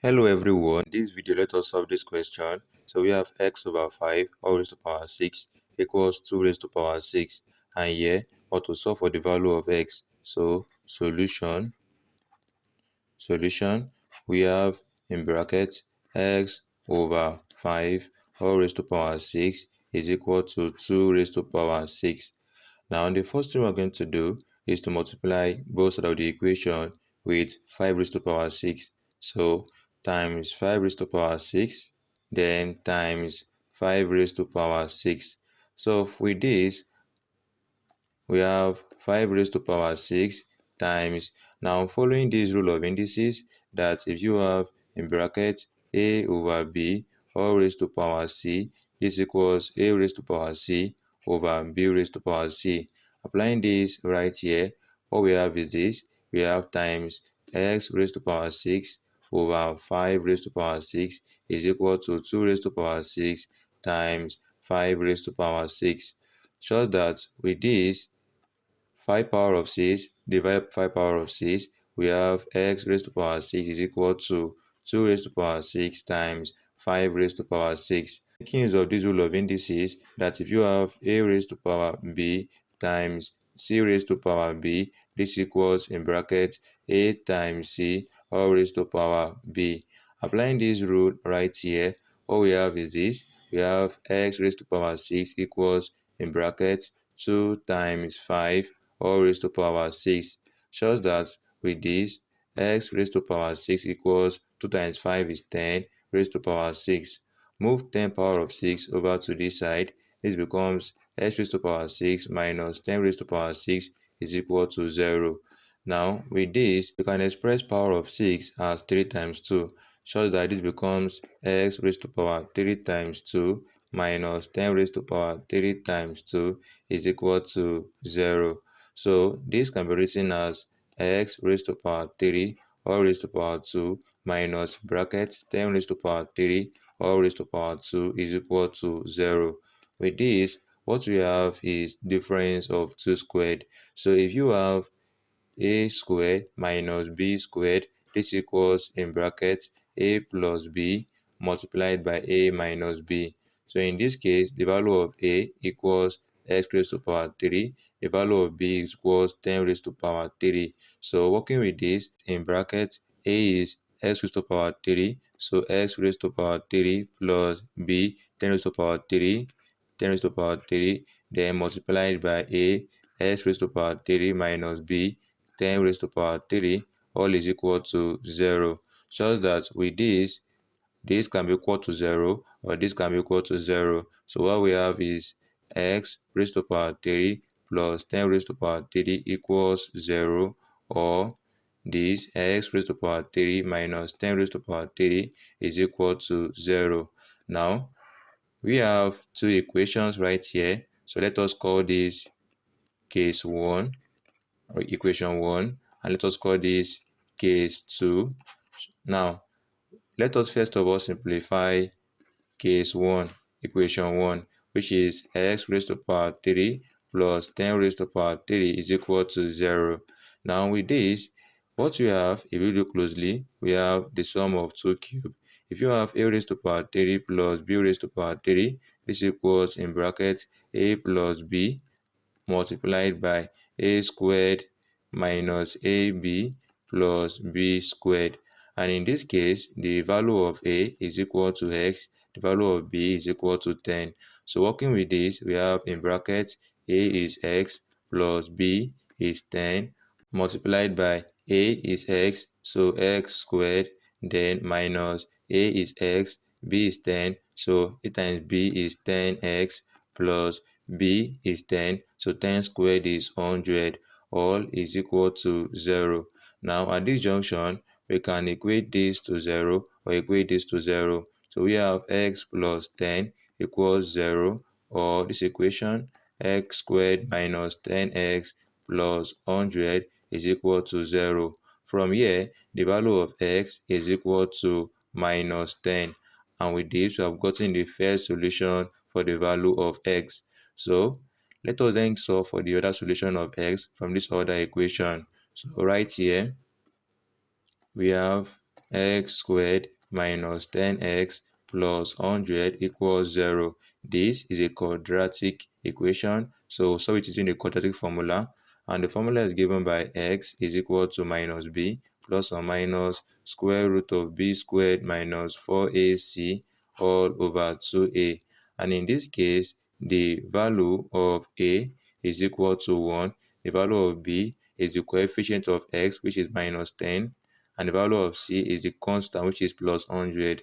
Hello everyone, in this video let us solve this question. So we have x over 5 all raised to power 6 equals 2 raised to power 6, and here or to solve for the value of x. So solution we have in brackets x over 5 all raised to power 6 is equal to 2 raised to power 6. Now the first thing we're going to do is to multiply both sides of the equation with 5 raised to power 6. So times 5 raised to power 6, then times 5 raised to power 6. So with this, we have 5 raised to power 6 times. Now following this rule of indices, that if you have in bracket a over b all raised to power c, this equals a raised to power c over b raised to power c. Applying this right here, what we have is this. We have times x raised to power 6 over 5 raised to power 6 is equal to 2 raised to power 6 times 5 raised to power 6. Shows that with this, 5 power of 6 divided by 5 power of 6, we have x raised to power 6 is equal to 2 raised to power 6 times 5 raised to power 6. Making use of this rule of indices, that if you have a raised to power b times c raised to power b, this equals in brackets a times c all raised to power b. Applying this rule right here, what we have is this. We have x raised to power 6 equals in brackets 2 times 5 all raised to power 6. Shows that with this, x raised to power 6 equals 2 times 5 is 10 raised to power 6. Move 10 power of 6 over to this side. This becomes x raised to power 6 minus 10 raised to power 6 is equal to 0. Now, with this, you can express power of 6 as 3 times 2. Shows that this becomes x raised to power 3 times 2 minus 10 raised to power 3 times 2 is equal to 0. So this can be written as x raised to power 3 all raised to power 2 minus bracket 10 raised to power 3 all raised to power 2 is equal to 0. With this, what we have is difference of 2 squared. So if you have a squared minus b squared, this equals in brackets a plus b multiplied by a minus b. So in this case, the value of a equals x raised to power 3, the value of b equals 10 raised to power 3. So working with this, in brackets a is x raised to power 3, so x raised to power 3 plus b 10 raised to power 3, 10 raised to power 3, then multiplied by a, x raised to power 3 minus b 10 raised to power 3 all is equal to 0. Shows that with this can be equal to 0 or this can be equal to 0. So what we have is x raised to power 3 plus 10 raised to power 3 equals 0, or this x raised to power 3 minus 10 raised to power 3 is equal to 0. Now, we have two equations right here. So let us call this case 1 or equation 1, and let us call this case 2. Now, let us first of all simplify case 1, equation 1, which is x raised to power 3 plus 10 raised to power 3 is equal to 0. Now with this, what we have, if you look closely, we have the sum of 2 cubes. If you have a raised to power 3 plus b raised to power 3, this equals in brackets a plus b multiplied by a squared minus ab plus b squared. And in this case, the value of a is equal to x, the value of b is equal to 10. So working with this, we have in brackets a is x plus b is 10 multiplied by a is x, so x squared, then minus a is x, b is 10, so a times b is 10x plus b is 10, so 10 squared is 100, all is equal to 0. Now at this junction, we can equate this to 0 or equate this to 0. So we have x plus 10 equals 0, or this equation, x squared minus 10x plus 100 is equal to 0. From here, the value of x is equal to minus 10. And with this, we have gotten the first solution for the value of x. So let us then solve for the other solution of x from this other equation. So right here, we have x squared minus 10x plus 100 equals 0. This is a quadratic equation, so solve it using the quadratic formula, and the formula is given by x is equal to minus b plus or minus square root of b squared minus 4ac all over 2a. And in this case, the value of a is equal to 1, the value of b is the coefficient of x, which is minus 10, and the value of c is the constant, which is plus 100.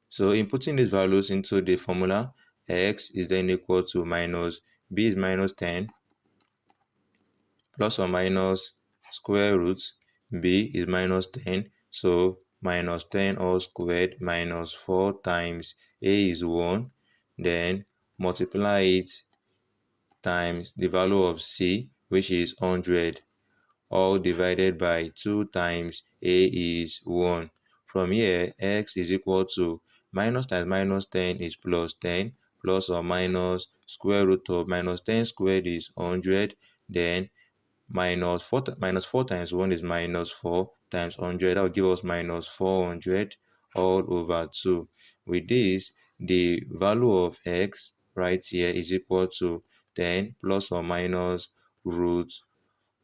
So inputting these values into the formula, x is then equal to minus b is minus 10 plus or minus square root b is minus 10, so minus 10 all squared minus 4 times a is 1, then multiply it times the value of c, which is 100, all divided by 2 times a is 1. From here, x is equal to minus times minus 10 is plus 10, plus or minus square root of minus 10 squared is 100, then minus 4 times 1 is minus 4 times 100. That will give us minus 400 all over 2. With this, the value of x right here is equal to 10 plus or minus root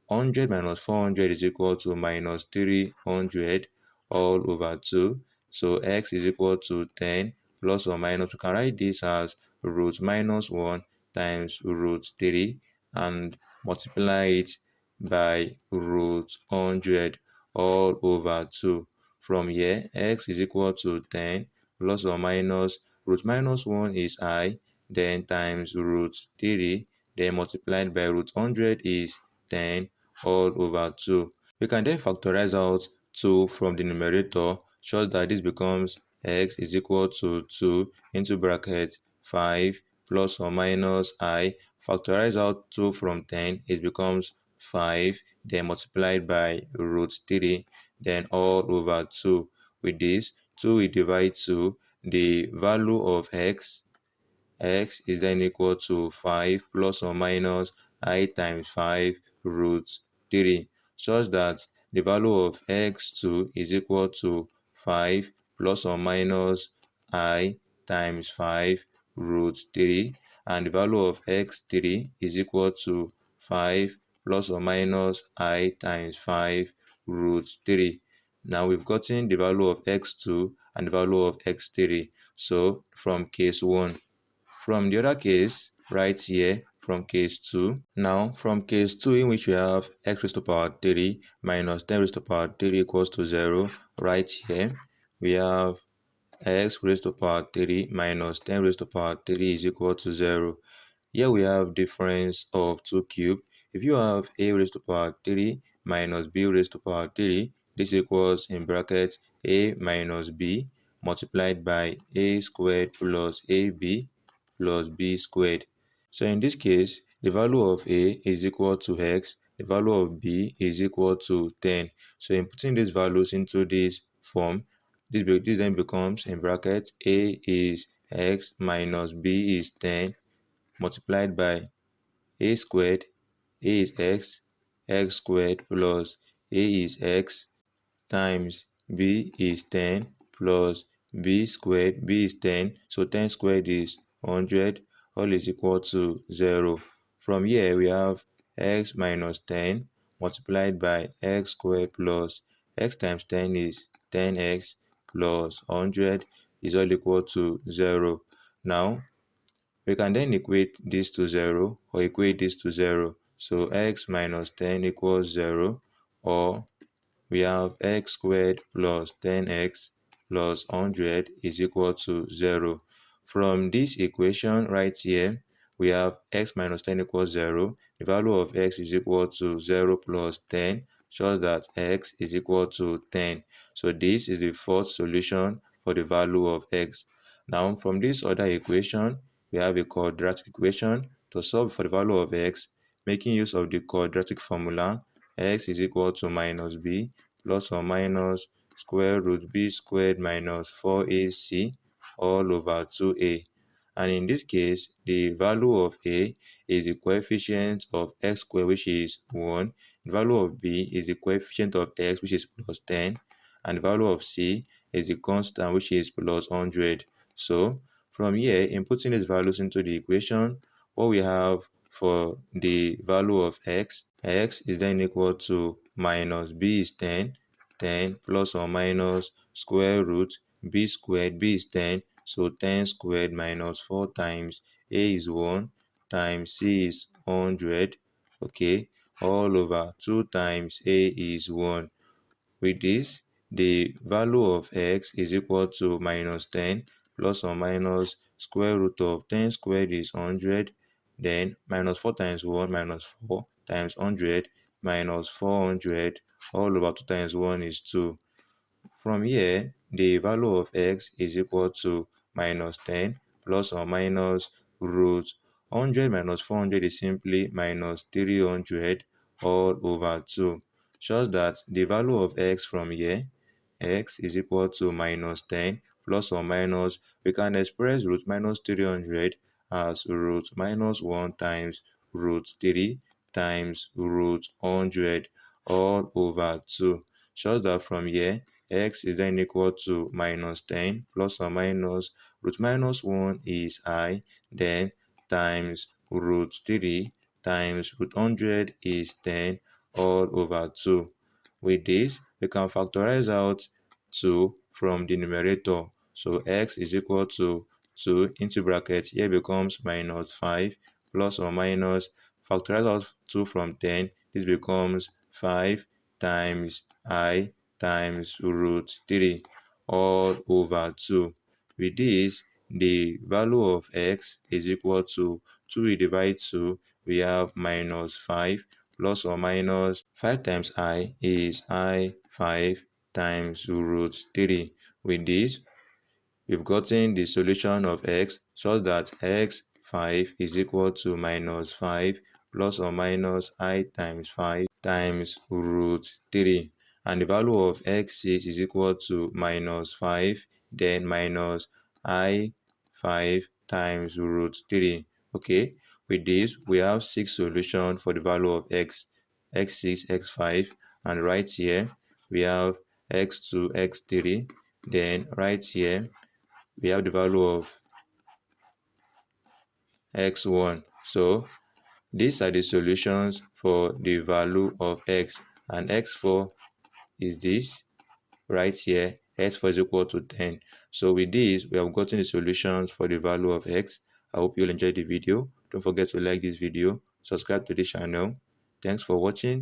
100 minus 400 is equal to minus 300 all over 2. So x is equal to 10 plus or minus, we can write this as root minus 1 times root 3 and multiply it by root 100 all over 2. From here, x is equal to 10 plus or minus root minus 1 is I, then times root 3, then multiplied by root 100 is 10 all over 2. We can then factorize out 2 from the numerator such that this becomes x is equal to 2 into bracket 5 plus or minus I. Factorize out 2 from 10, it becomes 5, then multiplied by root 3, then all over 2. With this, 2 we divide 2, the value of x is then equal to 5 plus or minus I times 5 root 3, such that the value of x2 is equal to 5 plus or minus I times 5 root 3, and the value of x3 is equal to 5 plus or minus I times 5 root 3. Now we've gotten the value of x2 and the value of x3. So from case 1. From the other case, right here, from case 2. Now, from case 2 in which we have x raised to power 3 minus 10 raised to power 3 equals to 0, right here, we have x raised to power 3 minus 10 raised to power 3 is equal to 0. Here we have difference of 2 cubed. If you have a raised to power 3 minus b raised to power 3, this equals in brackets a minus b multiplied by a squared plus ab plus b squared. So in this case, the value of a is equal to x, the value of b is equal to 10. So in putting these values into this form, this then becomes in brackets a is x minus b is 10 multiplied by a squared, a is x squared plus a is x times b is 10 plus b squared, b is 10, so 10 squared is 100, all is equal to 0. From here we have x minus 10 multiplied by x squared plus x times 10 is 10x plus 100 is all equal to 0. Now we can then equate this to 0 or equate this to 0. So x minus 10 equals 0, or we have x squared plus 10x plus 100 is equal to 0. From this equation right here, we have x minus 10 equals 0. The value of x is equal to 0 plus 10, shows that x is equal to 10. So this is the fourth solution for the value of x. Now from this other equation, we have a quadratic equation. To solve for the value of x, making use of the quadratic formula, x is equal to minus b plus or minus square root b squared minus 4ac all over 2a. And in this case, the value of a is the coefficient of x squared, which is 1. The value of b is the coefficient of x, which is plus 10. and the value of c is the constant, which is plus 100. So from here, inputting these values into the equation, what we have for the value of x is then equal to minus b is 10, 10 plus or minus square root b squared, b is 10, so 10 squared minus 4 times a is 1 times c is 100, okay, all over 2 times a is 1. With this, the value of x is equal to minus 10 plus or minus square root of 10 squared is 100, then minus 4 times 1 minus 4 times 100 minus 400 all over 2 times 1 is 2. From here, the value of x is equal to minus 10 plus or minus root 100 minus 400 is simply minus 300 all over 2, shows that the value of x from here, x is equal to minus 10 plus or minus, we can express root minus 300 as root minus 1 times root 3 times root 100 all over 2, shows that from here x is then equal to minus 10 plus or minus root minus 1 is I, then times root 3 times root 100 is 10 all over 2. With this, we can factorize out 2 from the numerator. So x is equal to 2 into bracket, here becomes minus 5 plus or minus, factorize out 2 from 10, this becomes 5 times I times root 3 all over 2. With this, the value of x is equal to 2 we divide 2, we have minus 5 plus or minus 5 times I is I 5 times root 3. With this, we've gotten the solution of x such that x 5 is equal to minus 5 plus or minus I times 5 times root 3. And the value of x6 is equal to minus 5, then minus I 5 times root 3. Okay, with this, we have 6 solutions for the value of x, x6, x5, and right here, we have x2, x3, then right here, we have the value of x1. So these are the solutions for the value of x, and x4 is this right here, x4 is equal to 10. So with this, we have gotten the solutions for the value of x. I hope you'll enjoy the video. Don't forget to like this video, subscribe to this channel. Thanks for watching.